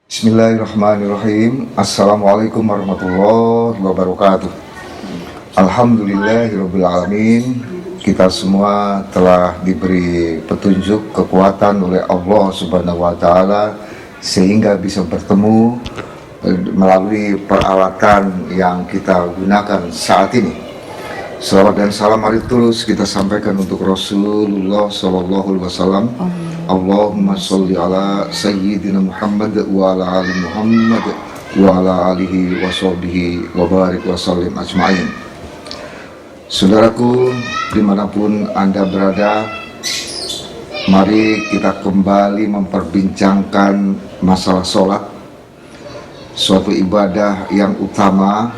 Bismillahirrahmanirrahim. Assalamualaikum warahmatullahi wabarakatuh. Alhamdulillahirrabbilalamin. Kita semua telah diberi petunjuk, kekuatan oleh Allah Subhanahu wa Ta'ala sehingga bisa bertemu melalui peralatan yang kita gunakan saat ini. Salawat dan salam hari tulus kita sampaikan untuk Rasulullah Sallallahu Alaihi Wasallam. Allahumma sholli ala Sayyidina Muhammad wa ala ali Muhammad wa ala alihi wa sahbihi wa barik wa sallim ajma'in. Saudaraku, dimanapun Anda berada, mari kita kembali memperbincangkan masalah sholat, suatu ibadah yang utama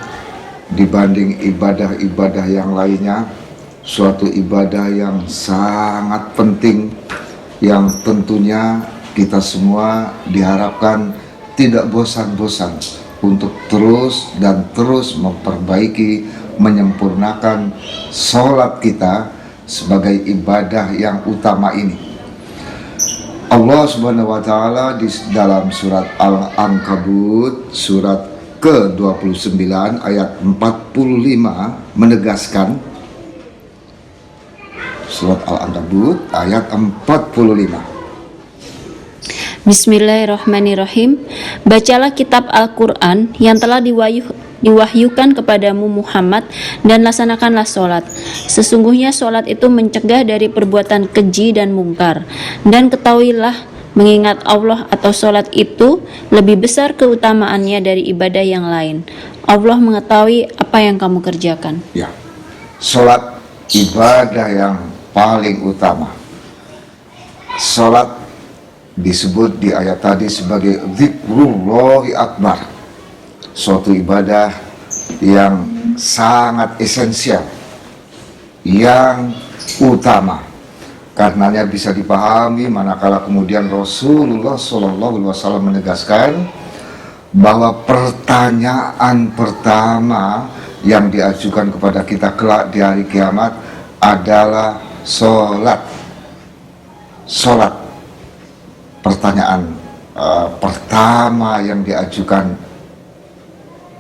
dibanding ibadah-ibadah yang lainnya, suatu ibadah yang sangat penting yang tentunya kita semua diharapkan tidak bosan-bosan untuk terus dan terus memperbaiki, menyempurnakan sholat kita sebagai ibadah yang utama ini. Allah Subhanahu wa Ta'ala di dalam surat Al-Ankabut surat ke-29 ayat 45 menegaskan, surat Al-Ankabut ayat 45. Bismillahirrahmanirrahim. Bacalah kitab Al-Quran yang telah diwahyukan kepadamu Muhammad dan laksanakanlah sholat. Sesungguhnya sholat itu mencegah dari perbuatan keji dan mungkar. Dan ketahuilah, mengingat Allah atau sholat itu lebih besar keutamaannya dari ibadah yang lain. Allah mengetahui apa yang kamu kerjakan. Ya, sholat ibadah yang paling utama. Sholat disebut di ayat tadi sebagai dzikrullahi akbar, suatu ibadah yang sangat esensial, yang utama. Karenanya bisa dipahami manakala kemudian Rasulullah SAW menegaskan bahwa pertanyaan pertama yang diajukan kepada kita kelak di hari kiamat adalah sholat. Sholat, pertanyaan pertama yang diajukan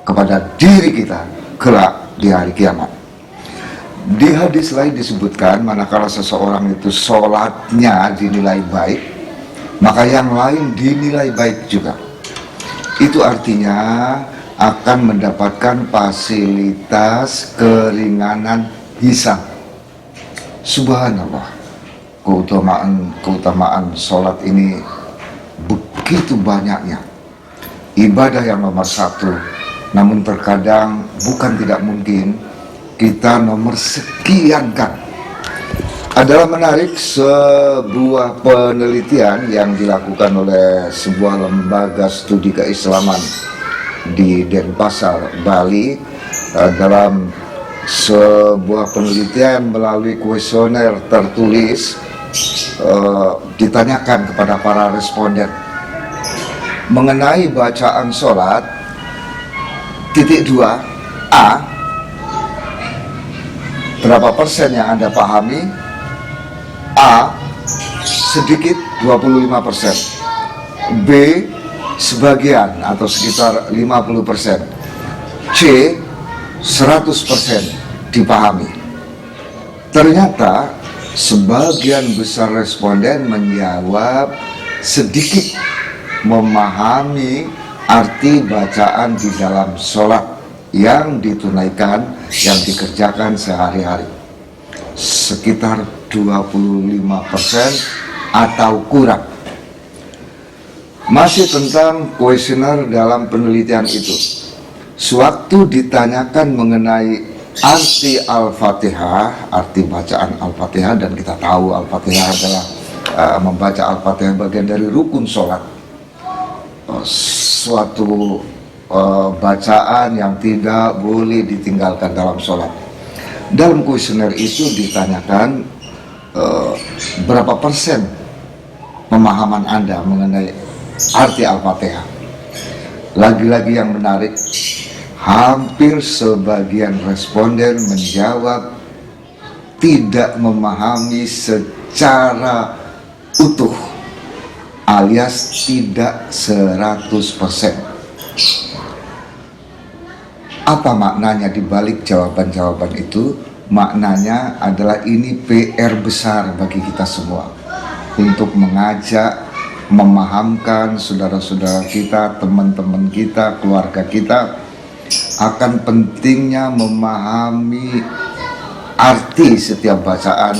kepada diri kita kelak di hari kiamat. Di hadis lain disebutkan manakala seseorang itu sholatnya dinilai baik, maka yang lain dinilai baik juga. Itu artinya akan mendapatkan fasilitas keringanan hisab. Subhanallah, keutamaan sholat ini begitu banyaknya. Ibadah yang nomor satu, namun terkadang bukan tidak mungkin kita nomor sekian kan. Adalah menarik sebuah penelitian yang dilakukan oleh sebuah lembaga studi keislaman di Denpasar, Bali. Dalam sebuah penelitian melalui kuesioner tertulis, ditanyakan kepada para responden mengenai bacaan sholat. Titik 2a, berapa persen yang Anda pahami? A, sedikit 25%, B, sebagian atau sekitar 50%, C, 100% dipahami. Ternyata sebagian besar responden menjawab sedikit memahami arti bacaan di dalam sholat yang ditunaikan, yang dikerjakan sehari-hari. Sekitar 25% atau kurang. Masih tentang kuesioner dalam penelitian itu, sewaktu ditanyakan mengenai arti Al-Fatihah, arti bacaan Al-Fatihah, dan kita tahu Al-Fatihah adalah membaca Al-Fatihah bagian dari rukun sholat, suatu bacaan yang tidak boleh ditinggalkan dalam sholat. Dalam kuesioner itu ditanyakan berapa persen pemahaman Anda mengenai arti Al-Fatihah. Lagi-lagi yang menarik, hampir sebagian responden menjawab tidak memahami secara utuh alias tidak 100%. Apa maknanya di balik jawaban-jawaban itu? Maknanya adalah ini PR besar bagi kita semua untuk mengajak, memahamkan saudara-saudara kita, teman-teman kita, keluarga kita akan pentingnya memahami arti setiap bacaan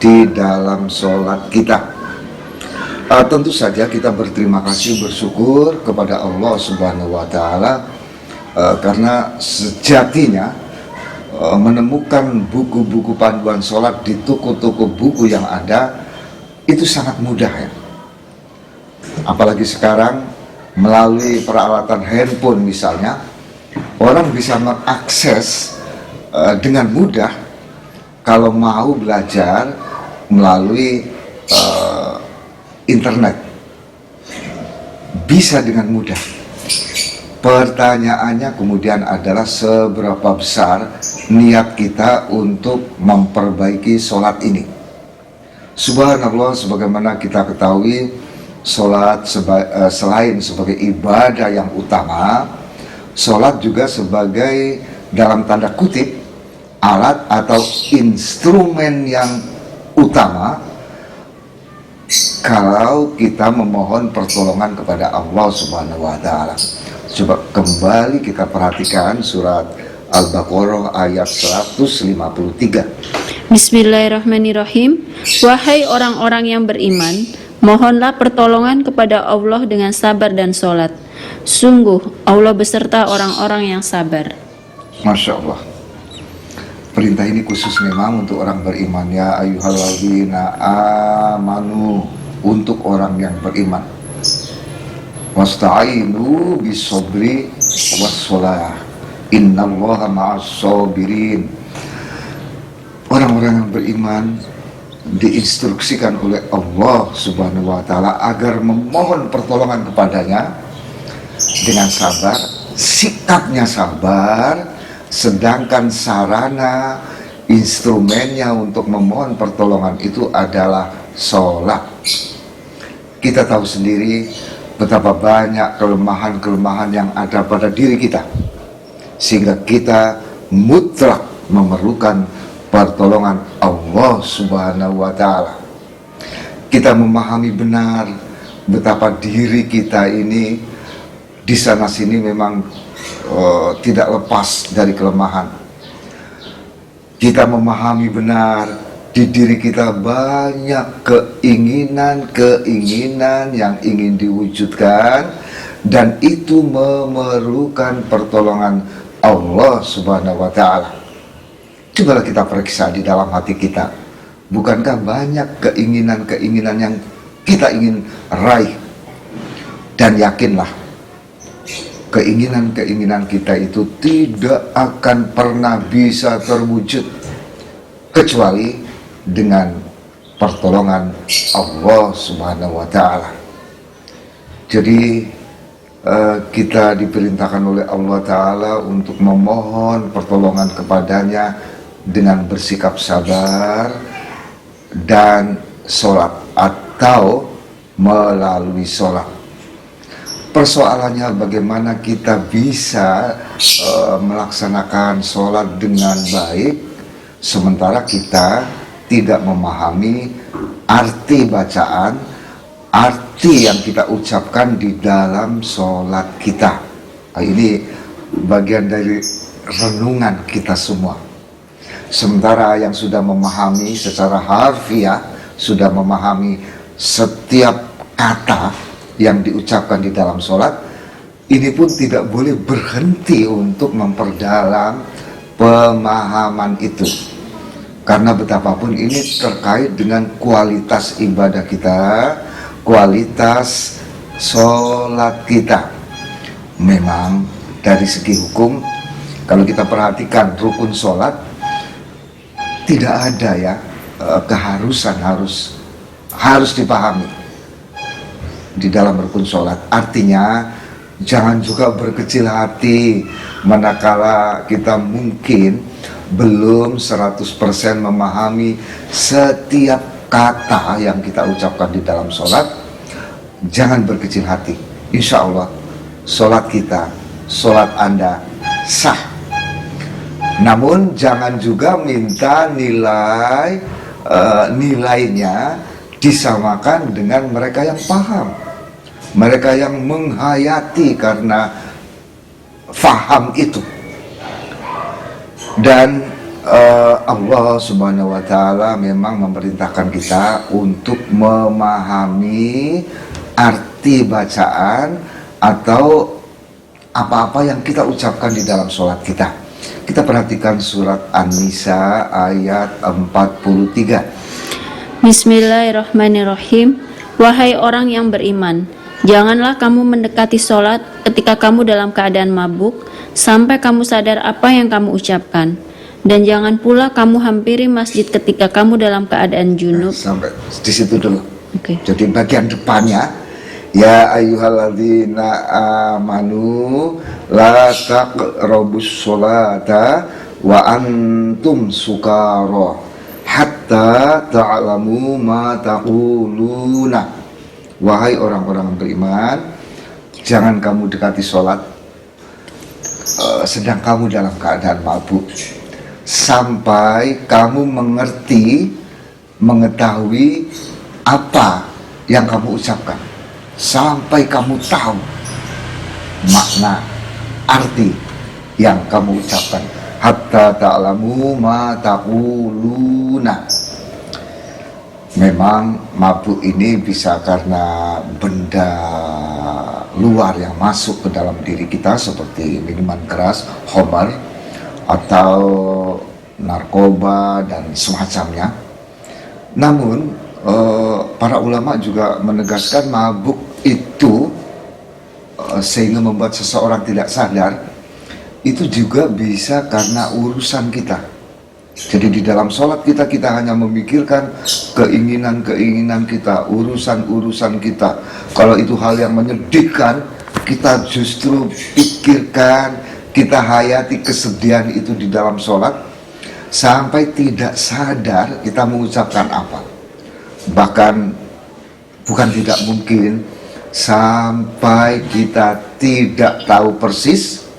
di dalam sholat kita. Tentu saja kita berterima kasih, bersyukur kepada Allah Subhanahu wa Ta'ala karena sejatinya menemukan buku-buku panduan sholat di toko-toko buku yang ada itu sangat mudah ya. Apalagi sekarang melalui peralatan handphone misalnya, orang bisa mengakses dengan mudah kalau mau belajar melalui internet, bisa dengan mudah. Pertanyaannya kemudian adalah seberapa besar niat kita untuk memperbaiki sholat ini. Subhanallah, sebagaimana kita ketahui, sholat selain sebagai ibadah yang utama, sholat juga sebagai dalam tanda kutip alat atau instrumen yang utama kalau kita memohon pertolongan kepada Allah Subhanahu wa Ta'ala. Coba kembali kita perhatikan surat Al-Baqarah ayat 153. Bismillahirrahmanirrahim. Wahai orang-orang yang beriman, mohonlah pertolongan kepada Allah dengan sabar dan sholat. Sungguh Allah beserta orang-orang yang sabar. Masya Allah. Perintah ini khusus memang untuk orang beriman, ya ayyuhalladzina amanu, untuk orang yang beriman. Wasta'inu bisobri wassalah, innallaha ma'as-sabirin. Orang-orang yang beriman diinstruksikan oleh Allah Subhanahu wa Ta'ala agar memohon pertolongan kepadanya dengan sabar, sikapnya sabar, sedangkan sarana instrumennya untuk memohon pertolongan itu adalah sholat. Kita tahu sendiri betapa banyak kelemahan-kelemahan yang ada pada diri kita, sehingga kita mutlak memerlukan pertolongan Allah Subhanahu wa Ta'ala. Kita memahami benar betapa diri kita ini di sana sini memang tidak lepas dari kelemahan. Kita memahami benar di diri kita banyak keinginan-keinginan yang ingin diwujudkan, dan itu memerlukan pertolongan Allah Subhanahu wa Ta'ala. Cobalah kita periksa di dalam hati kita, bukankah banyak keinginan-keinginan yang kita ingin raih? Dan yakinlah, keinginan-keinginan kita itu tidak akan pernah bisa terwujud kecuali dengan pertolongan Allah Subhanahu wa Ta'ala. Jadi kita diperintahkan oleh Allah Ta'ala untuk memohon pertolongan kepadanya dengan bersikap sabar dan sholat atau melalui sholat. Persoalannya bagaimana kita bisa melaksanakan sholat dengan baik sementara kita tidak memahami arti bacaan, arti yang kita ucapkan di dalam sholat kita. Ini bagian dari renungan kita semua. Sementara yang sudah memahami secara harfiah, sudah memahami setiap kata yang diucapkan di dalam sholat, ini pun tidak boleh berhenti untuk memperdalam pemahaman itu. Karena betapapun ini terkait dengan kualitas ibadah kita, kualitas sholat kita. Memang dari segi hukum, kalau kita perhatikan rukun sholat, tidak ada ya keharusan harus dipahami di dalam rukun sholat. Artinya jangan juga berkecil hati manakala kita mungkin belum 100% memahami setiap kata yang kita ucapkan di dalam sholat. jangan berkecil hati. Insya Allah sholat kita, sholat Anda sah. Namun jangan juga minta nilainya disamakan dengan mereka yang paham, mereka yang menghayati karena faham itu. Dan Allah Subhanahu wa Ta'ala memang memerintahkan kita untuk memahami arti bacaan atau apa-apa yang kita ucapkan di dalam sholat kita. Kita perhatikan surat An-Nisa ayat 43. Bismillahirrahmanirrahim. Wahai orang yang beriman, janganlah kamu mendekati sholat ketika kamu dalam keadaan mabuk, sampai kamu sadar apa yang kamu ucapkan. Dan jangan pula kamu hampiri masjid ketika kamu dalam keadaan junub. Sampai di situ dulu. Oke. Jadi bagian depannya, ya ayyuhalladzina amanu la taqrabus sholata wa antum sukara hatta ta'lamu ma taquluna. Wahai orang-orang beriman, jangan kamu dekati sholat sedang kamu dalam keadaan mabuk, sampai kamu mengetahui apa yang kamu ucapkan, sampai kamu tahu makna arti yang kamu ucapkan. Hatta ta'lamu ma taquluna. Memang mabuk ini bisa karena benda luar yang masuk ke dalam diri kita seperti minuman keras, khamar, atau narkoba dan semacamnya. Namun para ulama juga menegaskan mabuk itu sehingga membuat seseorang tidak sadar, itu juga bisa karena urusan kita. Jadi di dalam sholat kita hanya memikirkan keinginan kita, urusan kita. Kalau itu hal yang menyedihkan, kita justru pikirkan, kita hayati kesedihan itu di dalam sholat, sampai tidak sadar kita mengucapkan apa. Bahkan bukan tidak mungkin sampai kita tidak tahu persis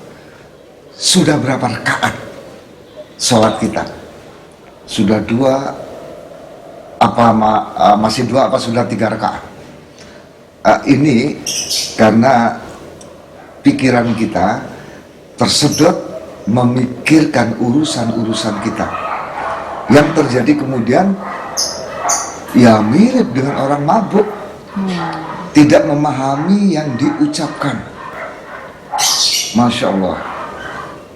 sudah berapa rakaat sholat kita. Sudah masih dua apa sudah 3 rakaat. Ini karena pikiran kita tersedot memikirkan urusan-urusan kita, yang terjadi kemudian ya mirip dengan orang mabuk, tidak memahami yang diucapkan. Masya Allah.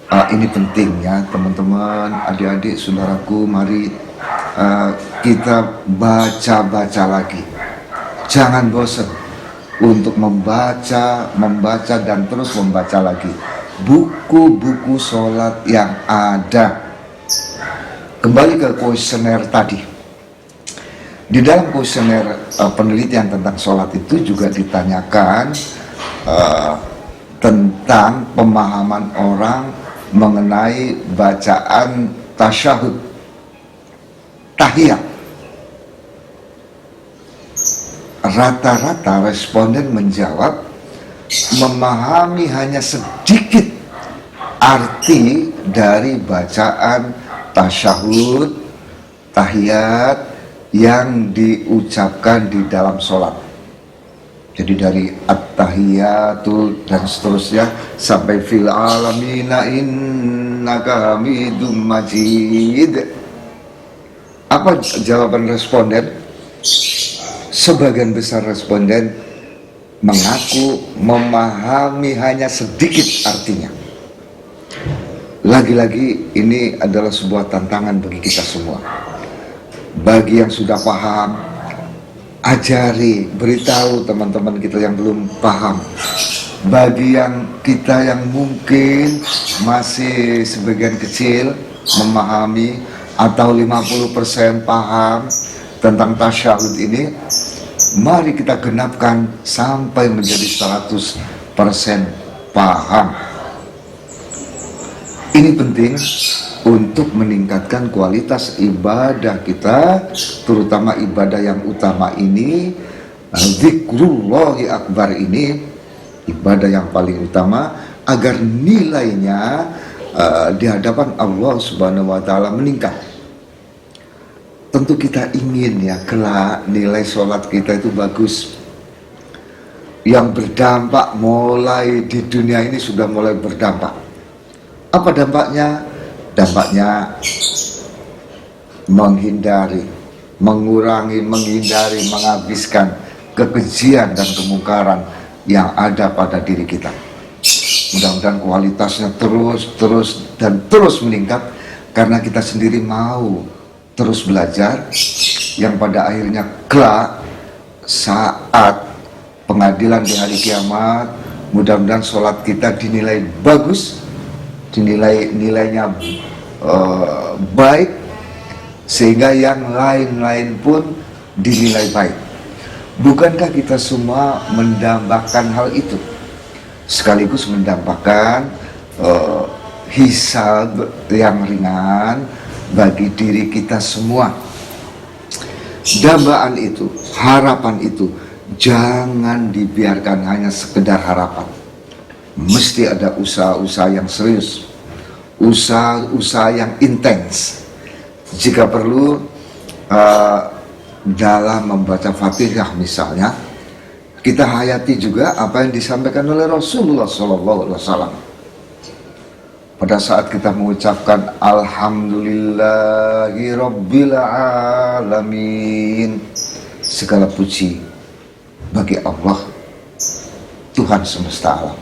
Ini penting ya teman-teman, adik-adik, saudaraku, mari kita baca lagi. Jangan bosan untuk membaca dan terus membaca lagi buku-buku sholat yang ada. Kembali ke kuesioner tadi. Di dalam kuesioner penelitian tentang sholat itu juga ditanyakan tentang pemahaman orang mengenai bacaan tasyahud, tahiyat. Rata-rata responden menjawab memahami hanya sedikit arti dari bacaan tasyahud, tahiyat yang diucapkan di dalam sholat. Jadi dari at-tahiyatul dan seterusnya sampai fil alamina innaka hamidum majid. Apa jawaban responden? Sebagian besar responden mengaku memahami hanya sedikit artinya. Lagi-lagi ini adalah sebuah tantangan bagi kita semua. Bagi yang sudah paham, ajari, beritahu teman-teman kita yang belum paham. Bagi yang kita yang mungkin masih sebagian kecil memahami atau 50% paham tentang tasyahud ini, mari kita genapkan sampai menjadi 100% paham. Ini penting untuk meningkatkan kualitas ibadah kita, terutama ibadah yang utama ini, Zikrullahi akbar ini ibadah yang paling utama agar nilainya di hadapan Allah Subhanahu wa taala meningkat. Tentu kita ingin ya kelak nilai sholat kita itu bagus, yang berdampak mulai di dunia ini sudah mulai berdampak. Apa dampaknya? Dampaknya menghindari, mengurangi, menghindari, menghabiskan kekejian dan kemungkaran yang ada pada diri kita. Mudah-mudahan kualitasnya terus meningkat karena kita sendiri mau terus belajar, yang pada akhirnya kelak saat pengadilan di hari kiamat mudah-mudahan sholat kita dinilai bagus, nilainya baik, sehingga yang lain-lain pun dinilai baik. Bukankah kita semua mendambakan hal itu, sekaligus mendambakan hisab yang ringan bagi diri kita semua. Dambaan itu, harapan itu jangan dibiarkan hanya sekedar harapan. Mesti ada usaha-usaha yang serius, usaha-usaha yang intens. Jika perlu dalam membaca Fatihah misalnya, kita hayati juga apa yang disampaikan oleh Rasulullah SAW. Pada saat kita mengucapkan Alhamdulillahi Rabbil Alamin, segala puji bagi Allah, Tuhan semesta alam.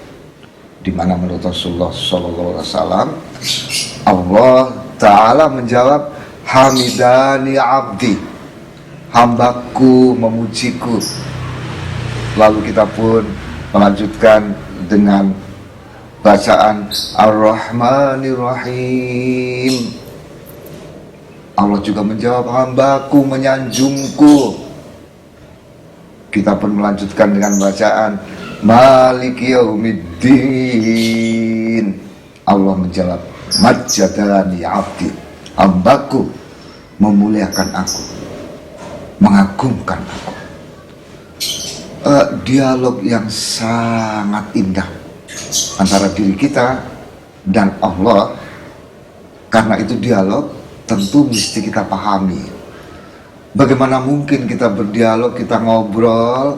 Di mana menurut Rasulullah SAW, Allah Ta'ala menjawab, Hamidani abdi, hambaku memujiku. Lalu kita pun melanjutkan dengan bacaan Ar-Rahmanir-Rahim. Allah juga menjawab, hambaku menyanjungku. Kita pun melanjutkan dengan bacaan Maliki Yaumiddin. Allah menjawab, Majjadani abdi, hambaku memuliakan aku, mengagungkan aku. Dialog yang sangat indah antara diri kita dan Allah. Karena itu dialog tentu mesti kita pahami. Bagaimana mungkin kita berdialog, kita ngobrol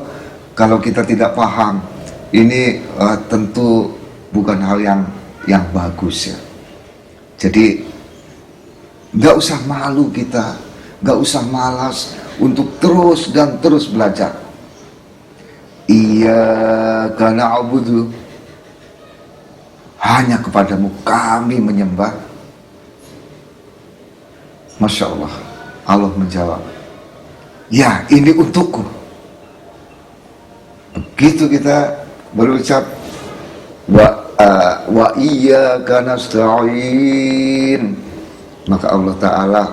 kalau kita tidak paham? Ini tentu bukan hal yang bagus ya. Jadi gak usah malu kita, gak usah malas untuk terus dan terus belajar. Iyyaka na'budu, hanya kepadamu kami menyembah. Masya Allah, Allah menjawab, ya ini untukku. Begitu kita berucap wa iyyaka nasta'in, maka Allah Ta'ala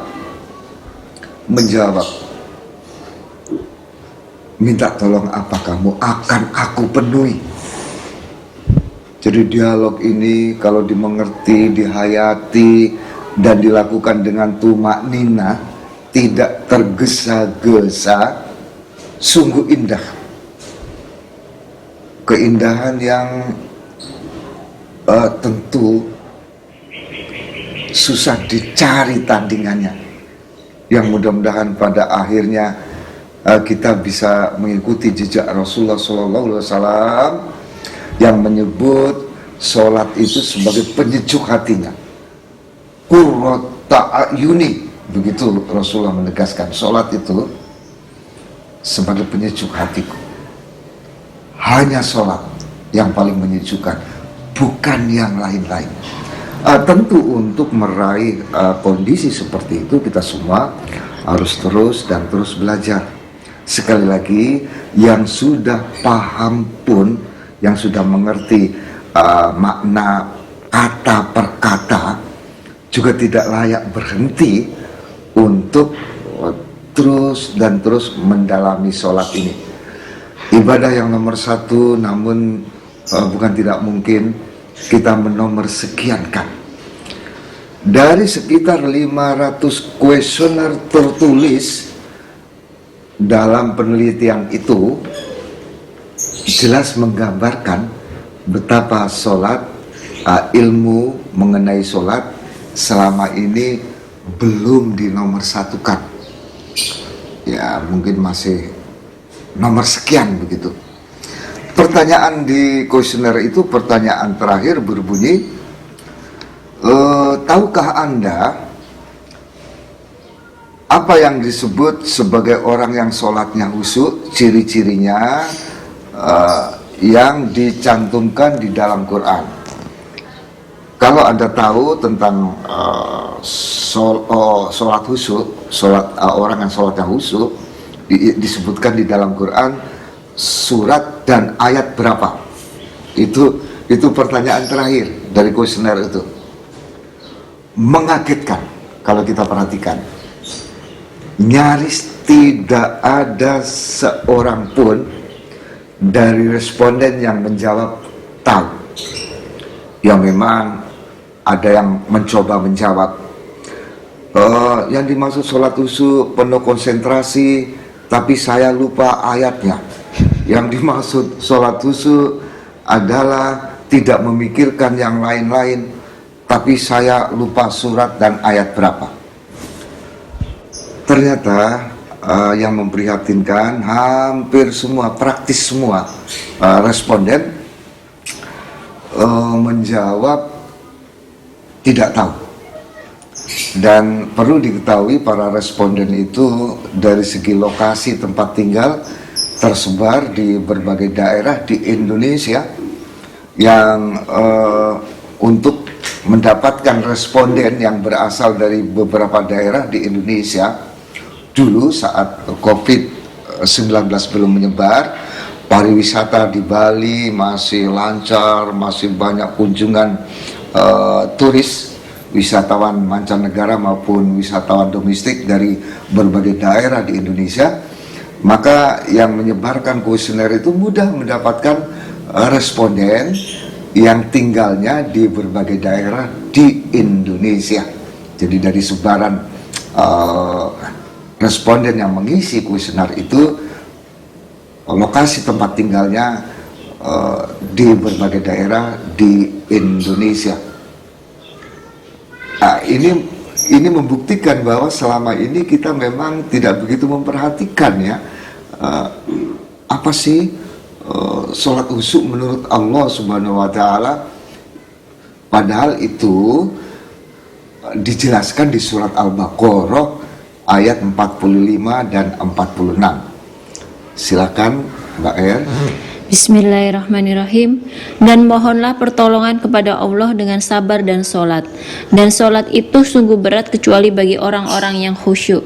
menjawab, minta tolong apa kamu, akan aku penuhi. Jadi dialog ini kalau dimengerti, dihayati, dan dilakukan dengan tumak nina, tidak tergesa-gesa, sungguh indah. Keindahan yang tentu susah dicari tandingannya, yang mudah-mudahan pada akhirnya kita bisa mengikuti jejak Rasulullah SAW yang menyebut sholat itu sebagai penyejuk hatinya. Qurrata a'yuni, begitu Rasulullah menegaskan, sholat itu sebagai penyejuk hatiku. Hanya sholat yang paling menyejukkan, bukan yang lain-lain. Tentu untuk meraih kondisi seperti itu kita semua harus terus dan terus belajar. Sekali lagi, yang sudah paham pun, yang sudah mengerti makna kata per kata, juga tidak layak berhenti untuk terus dan terus mendalami sholat ini. Ibadah yang nomor satu, namun bukan tidak mungkin kita menomor sekiankan. Dari sekitar 500 kuesioner tertulis dalam penelitian itu jelas menggambarkan betapa sholat, ilmu mengenai sholat selama ini belum dinomorsatukan. Ya, mungkin masih nomor sekian begitu. Pertanyaan di kuesioner itu, pertanyaan terakhir berbunyi, tahukah Anda apa yang disebut sebagai orang yang sholatnya khusyuk, ciri-cirinya yang dicantumkan di dalam Quran? Kalau Anda tahu tentang sholat khusyuk, orang yang sholatnya khusyuk, disebutkan di dalam Quran surat dan ayat berapa? Itu pertanyaan terakhir dari kuesioner itu. Mengagetkan kalau kita perhatikan. Nyaris tidak ada seorang pun dari responden yang menjawab tahu. Ya, memang ada yang mencoba menjawab, yang dimaksud sholat khusyuk penuh konsentrasi, tapi saya lupa ayatnya. Yang dimaksud sholat khusyuk adalah tidak memikirkan yang lain-lain, tapi saya lupa surat dan ayat berapa. Ternyata yang memprihatinkan, hampir semua, praktis semua responden menjawab tidak tahu. Dan perlu diketahui para responden itu dari segi lokasi tempat tinggal tersebar di berbagai daerah di Indonesia, yang untuk mendapatkan responden yang berasal dari beberapa daerah di Indonesia dulu saat COVID-19 belum menyebar, pariwisata di Bali masih lancar, masih banyak kunjungan turis, wisatawan mancanegara maupun wisatawan domestik dari berbagai daerah di Indonesia. Maka yang menyebarkan kuesioner itu mudah mendapatkan responden yang tinggalnya di berbagai daerah di Indonesia. Jadi dari sebaran responden yang mengisi kuesioner itu, lokasi tempat tinggalnya di berbagai daerah di Indonesia. Nah, ini membuktikan bahwa selama ini kita memang tidak begitu memperhatikan ya, apa sih sholat khusyuk menurut Allah Subhanahu wa Ta'ala. Padahal itu dijelaskan di surat Al-Baqarah ayat 45 dan 46. Silakan Mbak Er. Bismillahirrahmanirrahim. Dan mohonlah pertolongan kepada Allah dengan sabar dan sholat. Dan sholat itu sungguh berat kecuali bagi orang-orang yang khusyuk,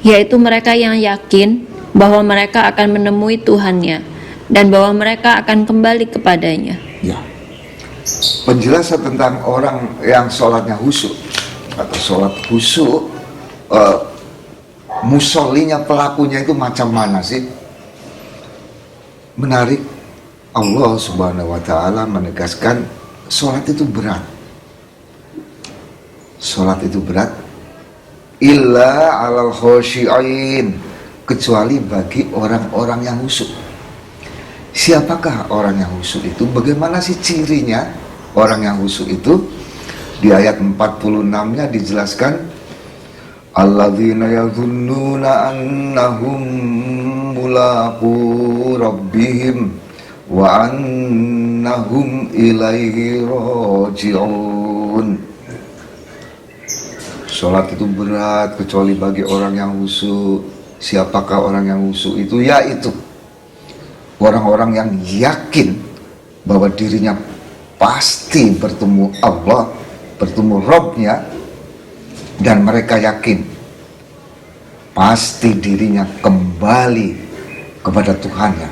yaitu mereka yang yakin bahwa mereka akan menemui Tuhannya dan bahwa mereka akan kembali kepadanya. Ya. Penjelasan tentang orang yang sholatnya khusyuk atau sholat khusyuk, musollinya, pelakunya itu macam mana sih? Menarik, Allah Subhanahu wa Ta'ala menegaskan sholat itu berat. Sholat itu berat. Illa alal khosyi'in, kecuali bagi orang-orang yang khusyuk. Siapakah orang yang khusyuk itu? Bagaimana sih cirinya orang yang khusyuk itu? Di ayat 46-nya dijelaskan, alladzina yadhunnuna annahum mulaqu rabbihim wa annahum ilaihi raji'un. Sholat itu berat kecuali bagi orang yang khusyuk. Siapakah orang yang khusyuk itu? Yaitu orang-orang yang yakin bahwa dirinya pasti bertemu Allah, bertemu Rabb-nya, dan mereka yakin pasti dirinya kembali kepada Tuhannya,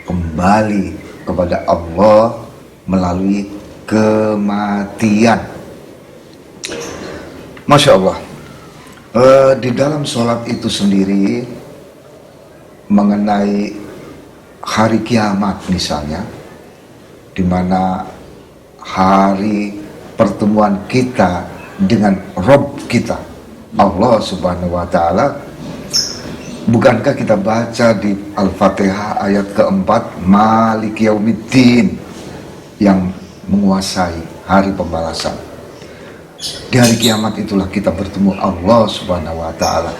kembali kepada Allah melalui kematian. Masya Allah. Di dalam sholat itu sendiri, mengenai hari kiamat misalnya, di mana hari pertemuan kita dengan Rabb kita Allah Subhanahu wa Ta'ala, Bukankah kita baca di Al-Fatihah ayat keempat, Maliki Yaumiddin, yang menguasai hari pembalasan. Di hari kiamat itulah kita bertemu Allah Subhanahu wa Ta'ala.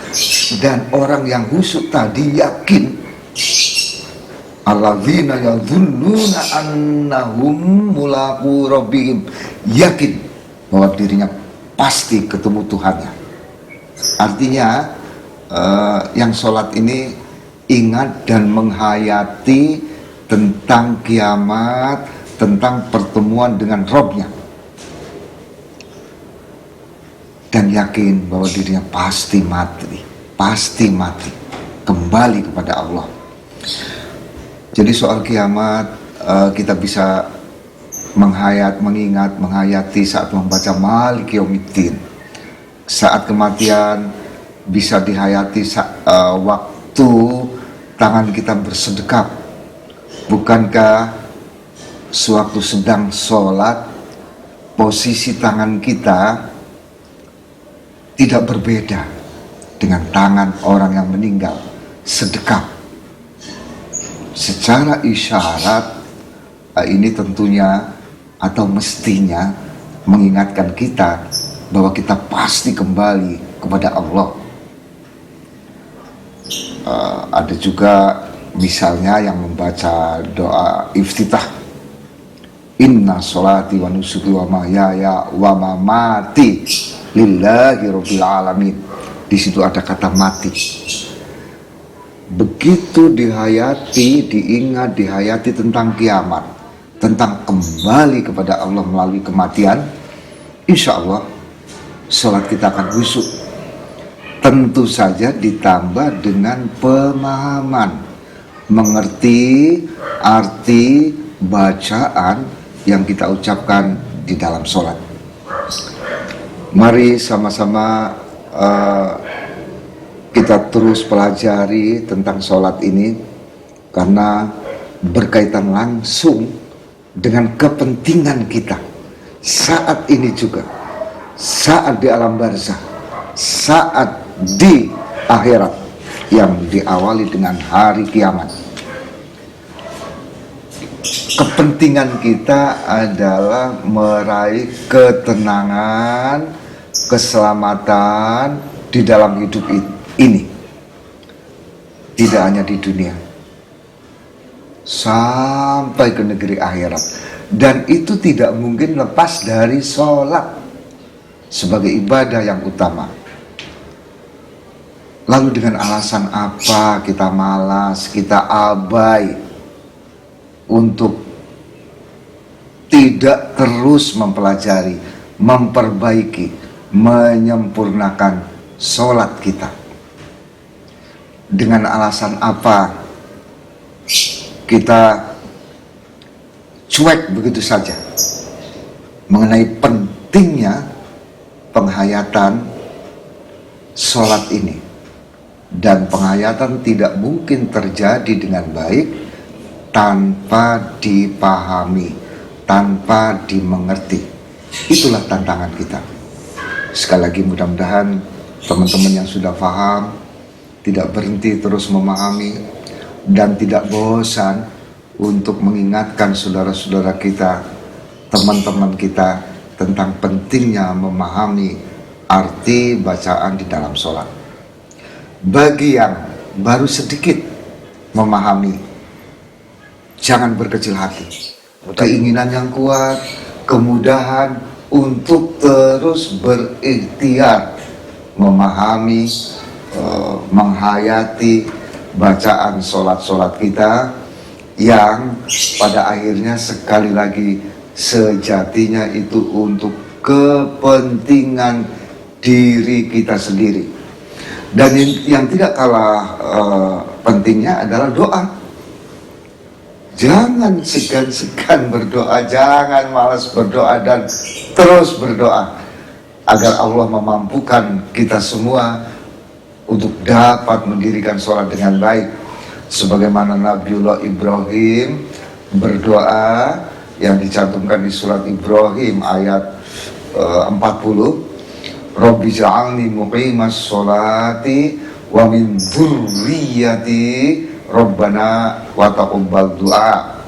Dan orang yang khusyuk tadi yakin, alladzina yadhunnuna annahum mulaqu rabbihim, yakin bahwa dirinya pasti ketemu Tuhannya. Artinya yang sholat ini ingat dan menghayati tentang kiamat, tentang pertemuan dengan Rabb-nya, dan yakin bahwa dirinya pasti mati kembali kepada Allah. Jadi soal kiamat kita bisa menghayati saat membaca Maliki Yaumiddin. Saat kematian bisa dihayati waktu tangan kita bersedekap. Bukankah sewaktu sedang sholat, posisi tangan kita tidak berbeda dengan tangan orang yang meninggal, sedekap. Secara isyarat ini tentunya atau mestinya mengingatkan kita bahwa kita pasti kembali kepada Allah. Ada juga misalnya yang membaca doa iftitah, inna sholati wa nusuki wa mahyaya wa mamati lillahi rabbil alamin. Di situ ada kata mati. Begitu dihayati, diingat, dihayati tentang kiamat, tentang kembali kepada Allah melalui kematian, insya Allah sholat kita akan khusyuk. Tentu saja ditambah dengan pemahaman, mengerti arti bacaan yang kita ucapkan di dalam sholat. Mari sama-sama kita terus pelajari tentang sholat ini, karena berkaitan langsung dengan kepentingan kita saat ini juga, saat di alam barzah, saat di akhirat yang diawali dengan hari kiamat. Kepentingan kita adalah meraih ketenangan, keselamatan di dalam hidup ini, tidak hanya di dunia, sampai ke negeri akhirat. Dan itu tidak mungkin lepas dari sholat sebagai ibadah yang utama. Lalu dengan alasan apa kita malas, kita abai untuk tidak terus mempelajari, memperbaiki, menyempurnakan sholat kita? Dengan alasan apa kita cuek begitu saja mengenai pentingnya penghayatan sholat ini? Dan penghayatan tidak mungkin terjadi dengan baik tanpa dipahami, tanpa dimengerti. Itulah tantangan kita. Sekali lagi mudah-mudahan teman-teman yang sudah paham tidak berhenti terus memahami dan tidak bosan untuk mengingatkan saudara-saudara kita, teman-teman kita, tentang pentingnya memahami arti bacaan di dalam sholat. Bagi yang baru sedikit memahami, jangan berkecil hati. Keinginan yang kuat, kemudahan untuk terus berikhtiar memahami, menghayati bacaan sholat-sholat kita, yang pada akhirnya sekali lagi sejatinya itu untuk kepentingan diri kita sendiri. Dan yang tidak kalah pentingnya adalah doa. Jangan segan-segan berdoa, jangan malas berdoa, dan terus berdoa agar Allah memampukan kita semua untuk dapat mendirikan sholat dengan baik. Sebagaimana Nabiullah Ibrahim berdoa yang dicantumkan di surat Ibrahim ayat 40, Rabbi ja'alni muqimas sholati wa min dzurriyyati rabbana wa taqabbal du'a.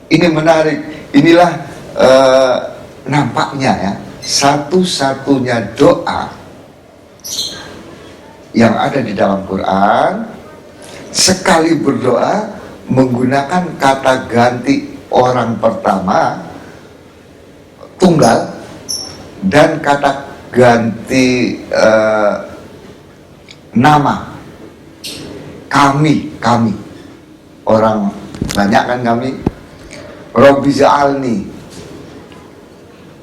Ini menarik. Inilah nampaknya ya, satu-satunya doa yang ada di dalam Quran sekali berdoa menggunakan kata ganti orang pertama tunggal dan kata ganti nama kami orang banyak kan kami. Rabbi ja'alni,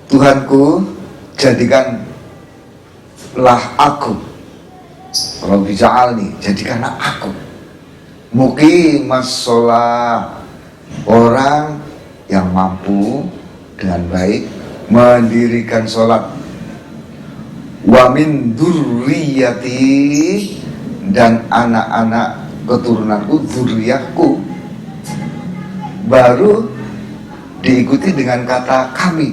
Tuhanku jadikanlah aku. Rabbi ja'alni, jadikanlah aku muqimas sholah, orang yang mampu dengan baik mendirikan sholat. Wa min dzurriyyati, dan anak-anak keturunanku, dzurriyyahku. Baru diikuti dengan kata kami,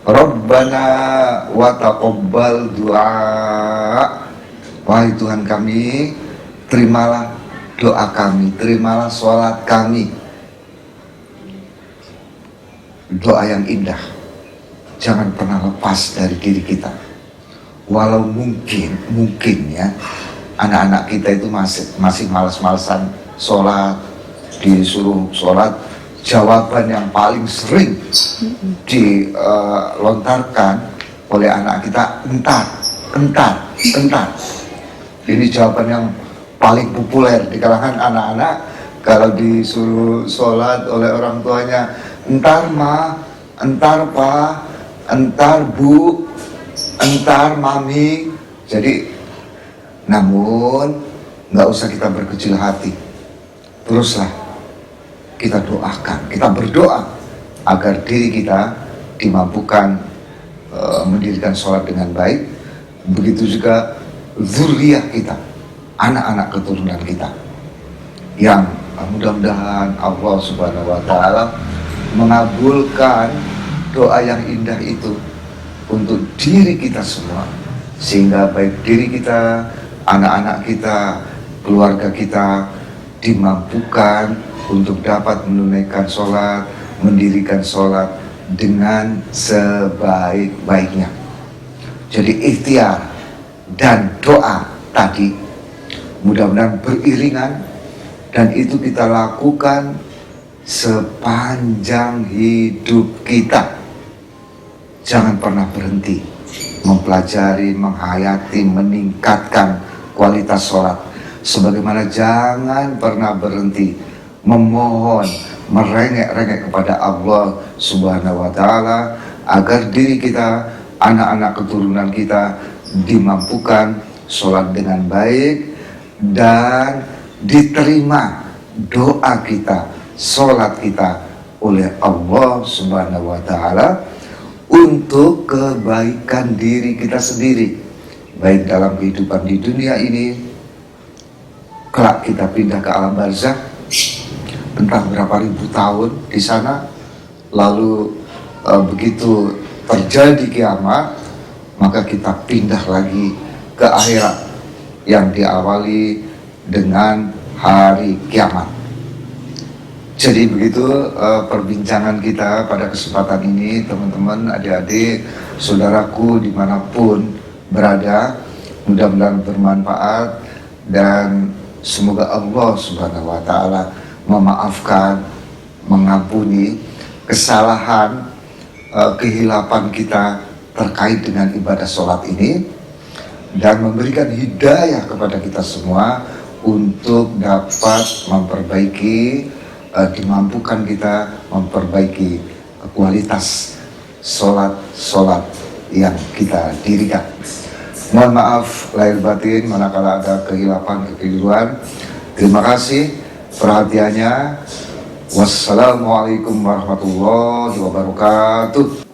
Rabbana wa taqabbal du'a. Wahai Tuhan kami, terimalah doa kami, terimalah sholat kami. Doa yang indah jangan pernah lepas dari diri kita. Walau mungkin ya anak-anak kita itu masih malas-malasan sholat, disuruh sholat, jawaban yang paling sering dilontarkan oleh anak kita entar. Ini jawaban yang paling populer di kalangan anak-anak kalau disuruh sholat oleh orang tuanya. Entar ma, entar pa, entar bu, entar mami. Jadi namun nggak usah kita berkecil hati, teruslah kita doakan, kita berdoa agar diri kita dimampukan mendirikan sholat dengan baik. Begitu juga zuriyah kita, anak-anak keturunan kita, yang mudah-mudahan Allah Subhanahu wa Ta'ala mengabulkan doa yang indah itu untuk diri kita semua, sehingga baik diri kita, anak-anak kita, keluarga kita dimampukan untuk dapat menunaikan sholat, mendirikan sholat dengan sebaik-baiknya. Jadi ikhtiar dan doa tadi mudah-mudahan beriringan, dan itu kita lakukan sepanjang hidup kita. Jangan pernah berhenti mempelajari, menghayati, meningkatkan kualitas sholat. Sebagaimana jangan pernah berhenti memohon, merengek-rengek kepada Allah Subhanahu wa Ta'ala agar diri kita, anak-anak keturunan kita dimampukan sholat dengan baik dan diterima doa kita, sholat kita oleh Allah Subhanahu wa Ta'ala untuk kebaikan diri kita sendiri, baik dalam kehidupan di dunia ini, kelak kita pindah ke alam barzakh entah berapa ribu tahun di sana, lalu begitu terjadi kiamat maka kita pindah lagi ke akhirat yang diawali dengan hari kiamat. Jadi begitu perbincangan kita pada kesempatan ini, teman-teman, adik-adik, saudaraku dimanapun berada, mudah-mudahan bermanfaat dan semoga Allah Subhanahu wa Ta'ala memaafkan, mengampuni kesalahan, kehilapan kita terkait dengan ibadah sholat ini, dan memberikan hidayah kepada kita semua untuk dapat memperbaiki, dimampukan kita memperbaiki kualitas sholat yang kita dirikan. Mohon maaf lahir batin manakala ada kehilapan, kekeliruan. Terima kasih perhatiannya. Wassalamualaikum warahmatullahi wabarakatuh.